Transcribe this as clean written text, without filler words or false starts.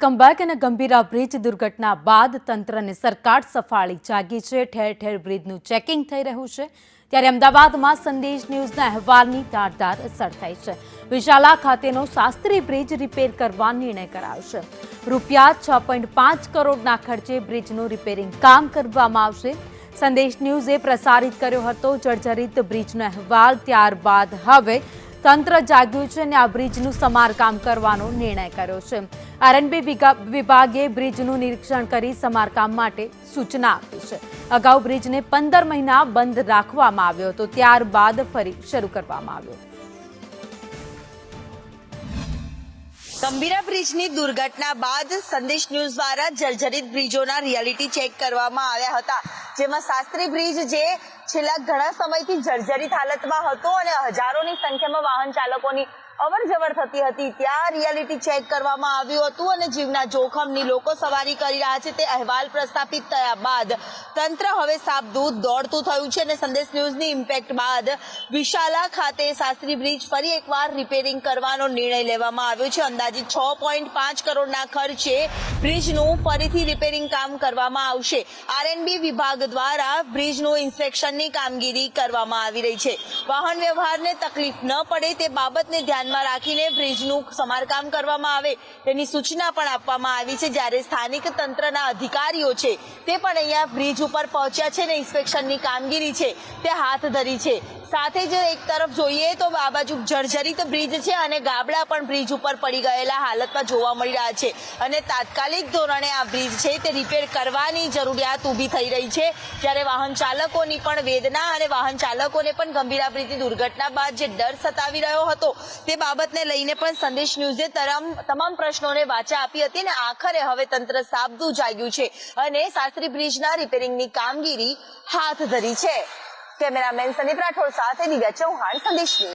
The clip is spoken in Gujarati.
Welcome back. અને ગંભીરા બ્રિજ દુર્ઘટના બાદ તંત્રને સરકાર સફાળી જાગી છે। ઠેર ઠેર બ્રિજનું ચેકિંગ થઈ રહ્યું છે। ત્યારે અમદાવાદમાં સંદેશ ન્યૂઝના અહેવાલની ધારદાર અસર થઈ છે। વિશાલા ખાતેનો શાસ્ત્રી બ્રિજ રિપેર કરવા નિર્ણય કરાયો છે। રૂપિયા 6.5 કરોડના ખર્ચે બ્રિજનું રિપેરિંગ કામ કરવામાં આવશે। સંદેશ ન્યૂઝે પ્રસારિત કર્યો હતો જર્જરિત બ્રિજનો અહેવાલ। ત્યારબાદ હવે તંત્ર જાગ્યું છે અને આ બ્રિજનું સમારકામ કરવાનો નિર્ણય કર્યો છે। આરએનબી વિભાગે બ્રિજનું નિરીક્ષણ કરી સમારકામ માટે સૂચના આપી છે। અગાઉ બ્રિજને 15 મહિના બંધ રાખવામાં આવ્યો હતો, ત્યારબાદ ફરી શરૂ કરવામાં આવ્યો। ગંભીરા બ્રિજની દુર્ઘટના બાદ સંદેશ ન્યૂઝ દ્વારા જર્જરિત બ્રિજોના રિયાલિટી ચેક કરવામાં આવ્યા હતા, જેમાં શાસ્ત્રી બ્રિજ જે છેલ્લા ઘણા સમયથી જર્જરિત હાલતમાં હતો અને હજારોની સંખ્યામાં વાહન ચાલકોની અવરજવર થતી હતી, ત્યાં રિયાલિટી ચેક કરવામાં આવ્યું હતું અને જીવના જોખમની લોકો સવારી કરી રહ્યા છે તે અહેવાલ પ્રસ્થાપિત થયા બાદ તંત્ર હવે સાબદૂત દોડતું થયું છે અને સંદેશ ન્યૂઝની ઇમ્પેક્ટ બાદ વિશાલા ખાતે શાસ્ત્રી બ્રિજ ફરી એકવાર રિપેરિંગ કરવાનો નિર્ણય લેવામાં આવ્યો છે। અંદાજિત 6.5 કરોડના ખર્ચે બ્રિજનું ફરીથી રિપેરિંગ કામ કરવામાં આવશે। આરએનબી વિભાગ દ્વારા બ્રિજનું ઇન્સ્પેક્શનની કામગીરી કરવામાં આવી રહી છે। વાહન વ્યવહારને તકલીફ ન પડે તે બાબતને ધ્યાનમાં રાખીને બ્રિજનું સમારકામ કરવામાં આવે તેની સૂચના પણ આપવામાં આવી છે। જ્યારે સ્થાનિક તંત્રના અધિકારીઓ છે તે પણ અહીંયા બ્રિજ ઉપર પહોંચ્યા છે અને ઇન્સ્પેક્શનની કામગીરી છે તે હાથ ધરી છે। સાથે જ એક તરફ જોઈએ તો આ બાજુ જર્જરિત બ્રિજ છે અને ગાબડા પણ બ્રિજ ઉપર પડી ગયેલા હાલતમાં જોવા મળી રહ્યા છે અને તાત્કાલિક ધોરણે આ બ્રિજ છે તે રિપેર કરવાની જરૂરિયાત ઊભી થઈ રહી છે। જ્યારે વાહન ચાલકોની પણ વેદના અને વાહન ચાલકોને પણ ગંભીરા બ્રિજની દુર્ઘટના બાદ જે ડર સતાવી રહ્યો હતો તે બાબતને લઈને પણ સંદેશ ન્યૂઝે તમામ પ્રશ્નોને વાચા આપી હતી અને આખરે હવે તંત્ર સાબદું જાગ્યું છે અને શાસ્ત્રી બ્રિજના રિપેરિંગની કામગીરી હાથ ધરી છે। કેમેરામેન સંદીપ રાઠોડ સાથે દિવ્યા ચૌહાણ, સંદેશ ન્યૂઝ।